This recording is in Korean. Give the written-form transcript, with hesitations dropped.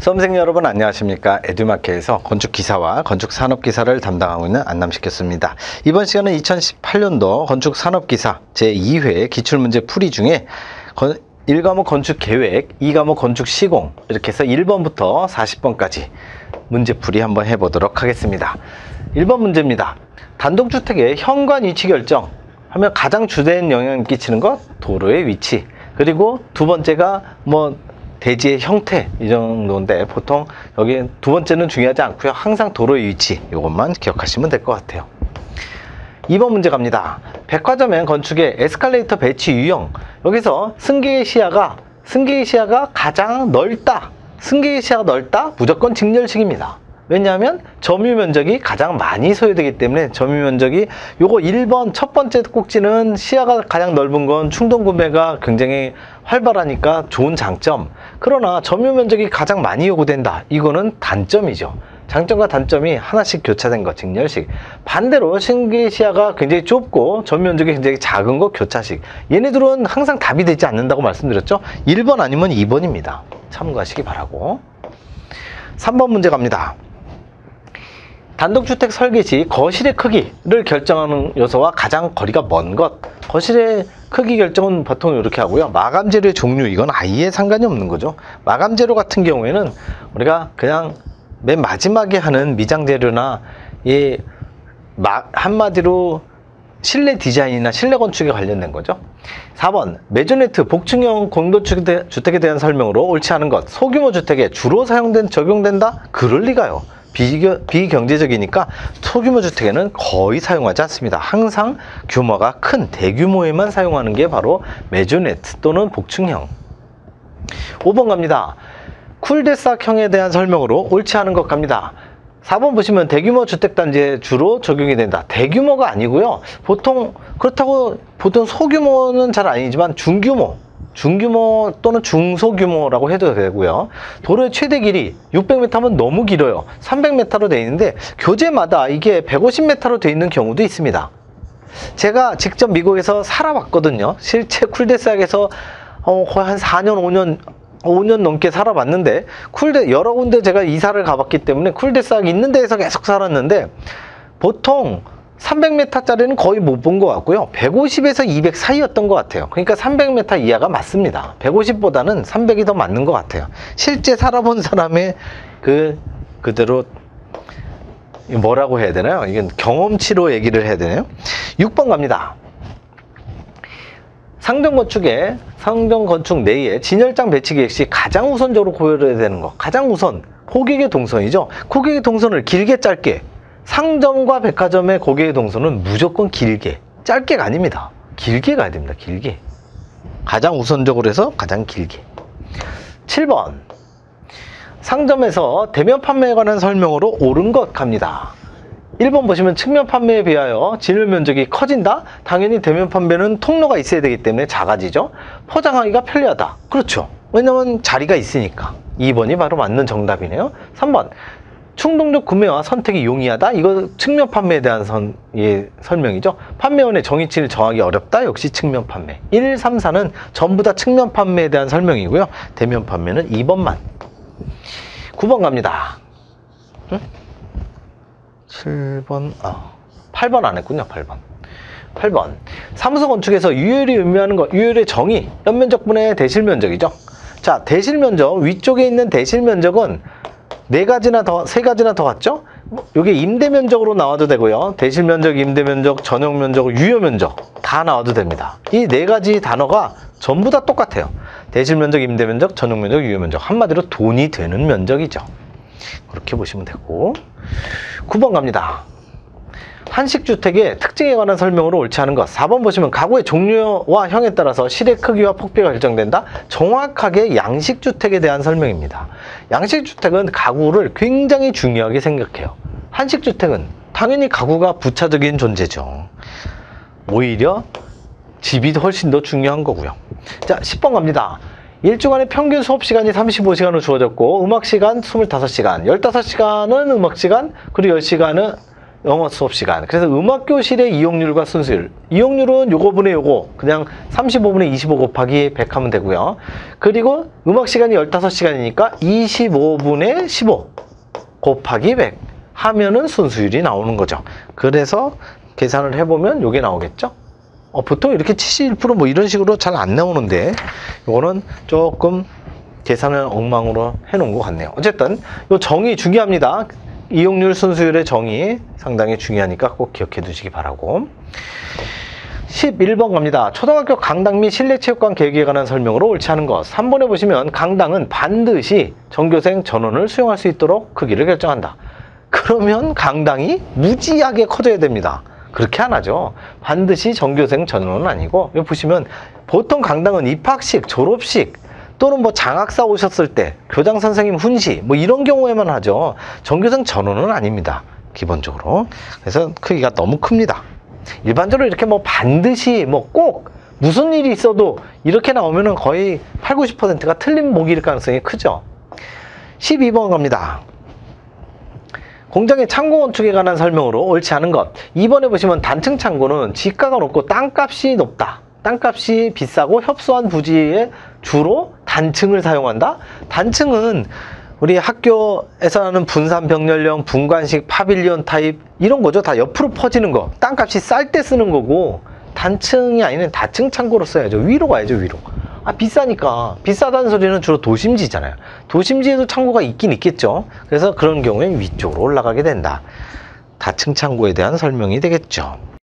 수험생 여러분 안녕하십니까. 에듀마켓에서 건축기사와 건축산업기사를 담당하고 있는 안남식교수입니다. 이번 시간은 2018년도 건축산업기사 제2회 기출문제 풀이 중에 1과목 건축계획, 2과목 건축시공 이렇게 해서 1번부터 40번까지 문제풀이 한번 해보도록 하겠습니다. 1번 문제입니다. 단독주택의 현관 위치 결정 하면 가장 주된 영향을 끼치는 것 도로의 위치, 그리고 두 번째가 대지의 형태, 이 정도인데 보통 여기 두 번째는 중요하지 않고요. 항상 도로의 위치, 이것만 기억하시면 될 것 같아요. 2번 문제 갑니다. 백화점엔 건축의 에스컬레이터 배치 유형, 여기서 승객의 시야가 가장 넓다, 승객의 시야가 넓다, 무조건 직렬식입니다. 왜냐하면 점유 면적이 가장 많이 소요되기 때문에 점유 면적이 요거 1번 첫 번째 꼭지는 시야가 가장 넓은 건 충동 구매가 굉장히 활발하니까 좋은 장점, 그러나 점유 면적이 가장 많이 요구된다, 이거는 단점이죠. 장점과 단점이 하나씩 교차된 거, 직렬식. 반대로 승객의 시야가 굉장히 좁고 점유 면적이 굉장히 작은 거, 교차식. 얘네들은 항상 답이 되지 않는다고 말씀드렸죠. 1번 아니면 2번입니다 참고하시기 바라고. 3번 문제 갑니다. 단독주택 설계 시 거실의 크기를 결정하는 요소와 가장 거리가 먼 것. 거실의 크기 결정은 보통 이렇게 하고요. 마감 재료의 종류, 이건 아예 상관이 없는 거죠. 마감 재료 같은 경우에는 우리가 그냥 맨 마지막에 하는 미장 재료나 한마디로 실내 디자인이나 실내 건축에 관련된 거죠. 4번 메조네트 복층형 공동주택에 대한 설명으로 옳지 않은 것. 소규모 주택에 주로 적용된다? 그럴 리가요. 비경제적이니까 소규모 주택에는 거의 사용하지 않습니다. 항상 규모가 큰 대규모에만 사용하는 게 바로 메조네트 또는 복층형. 5번 갑니다. 쿨데삭형에 대한 설명으로 옳지 않은 것 갑니다. 4번 보시면 대규모 주택단지에 주로 적용이 된다. 대규모가 아니고요. 보통 소규모는 잘 아니지만 중규모 또는 중소규모라고 해도 되고요. 도로의 최대 길이 600m면 너무 길어요. 300m로 되어 있는데 교재마다 이게 150m로 되어 있는 경우도 있습니다. 제가 직접 미국에서 살아봤거든요. 실제 쿨데삭에서 거의 한 4년, 5년 넘게 살아봤는데 여러 군데 제가 이사를 가봤기 때문에 쿨데삭 있는 데에서 계속 살았는데 보통 300m짜리는 거의 못 본 것 같고요. 150에서 200 사이였던 것 같아요. 그러니까 300m 이하가 맞습니다. 150보다는 300이 더 맞는 것 같아요. 실제 살아본 사람의 그대로 뭐라고 해야 되나요? 이건 경험치로 얘기를 해야 되나요? 6번 갑니다. 상정건축 내에 진열장 배치 계획 시 가장 우선적으로 고려해야 되는 것. 가장 우선, 고객의 동선이죠. 고객의 동선을 길게 짧게. 상점과 백화점의 고객의 동선은 무조건 길게, 짧게가 아닙니다. 길게 가야 됩니다. 길게. 가장 우선적으로 해서 가장 길게. 7번 상점에서 대면 판매에 관한 설명으로 옳은 것 갑니다. 1번 보시면 측면 판매에 비하여 진열 면적이 커진다? 당연히 대면 판매는 통로가 있어야 되기 때문에 작아지죠. 포장하기가 편리하다. 그렇죠. 왜냐면 자리가 있으니까. 2번이 바로 맞는 정답이네요. 3번 충동적 구매와 선택이 용이하다. 이거 측면 판매에 대한 설명이죠. 판매원의 정의치를 정하기 어렵다. 역시 측면 판매. 1, 3, 4는 전부 다 측면 판매에 대한 설명이고요. 대면 판매는 2번만. 9번 갑니다. 7번, 8번 안 했군요. 8번. 사무소 건축에서 유효율이 의미하는 것, 유효율의 정의, 연면적분의 대실면적이죠. 자, 대실면적, 위쪽에 있는 대실면적은 3가지나 더 같죠? 이게 임대면적으로 나와도 되고요. 대실면적, 임대면적, 전용면적, 유효면적 다 나와도 됩니다. 이 4가지 단어가 전부 다 똑같아요. 대실면적, 임대면적, 전용면적, 유효면적. 한마디로 돈이 되는 면적이죠. 그렇게 보시면 되고. 9번 갑니다. 한식주택의 특징에 관한 설명으로 옳지 않은 것. 4번 보시면 가구의 종류와 형에 따라서 실의 크기와 폭비가 결정된다. 정확하게 양식주택에 대한 설명입니다. 양식주택은 가구를 굉장히 중요하게 생각해요. 한식주택은 당연히 가구가 부차적인 존재죠. 오히려 집이 훨씬 더 중요한 거고요. 자, 10번 갑니다. 일주간의 평균 수업시간이 35시간으로 주어졌고 음악시간 25시간, 15시간은 음악시간, 그리고 10시간은 영어 수업 시간. 그래서 음악교실의 이용률과 순수율. 이용률은 요거분의 요거. 그냥 35분의 25 곱하기 100 하면 되고요. 그리고 음악 시간이 15시간이니까 25분의 15 곱하기 100 하면은 순수율이 나오는 거죠. 그래서 계산을 해보면 요게 나오겠죠. 보통 이렇게 71% 이런 식으로 잘 안 나오는데 요거는 조금 계산을 엉망으로 해놓은 것 같네요. 어쨌든 요 정의 중요합니다. 이용률 순수율의 정의 상당히 중요하니까 꼭 기억해 두시기 바라고. 11번 갑니다. 초등학교 강당 및 실내체육관 계획에 관한 설명으로 옳지 않은 것. 3번에 보시면 강당은 반드시 전교생 전원을 수용할 수 있도록 크기를 결정한다. 그러면 강당이 무지하게 커져야 됩니다. 그렇게 안 하죠. 반드시 전교생 전원은 아니고, 여기 보시면 보통 강당은 입학식, 졸업식 또는 뭐 장학사 오셨을 때 교장 선생님 훈시 이런 경우에만 하죠. 전교생 전원은 아닙니다. 기본적으로. 그래서 크기가 너무 큽니다. 일반적으로 이렇게 반드시 꼭 무슨 일이 있어도 이렇게 나오면은 거의 8, 90%가 틀린 목일 가능성이 크죠. 12번 갑니다. 공장의 창고 건축에 관한 설명으로 옳지 않은 것. 2번에 보시면 단층 창고는 지가가 높고 땅값이 높다. 땅값이 비싸고 협소한 부지에 주로 단층을 사용한다. 단층은 우리 학교에서 하는 분산 병렬형, 분관식, 파빌리온 타입 이런 거죠. 다 옆으로 퍼지는 거. 땅값이 쌀 때 쓰는 거고, 단층이 아니면 다층 창고로 써야죠. 위로 가야죠, 위로. 비싸니까. 비싸다는 소리는 주로 도심지잖아요. 도심지에도 창고가 있긴 있겠죠. 그래서 그런 경우에 위쪽으로 올라가게 된다. 다층 창고에 대한 설명이 되겠죠.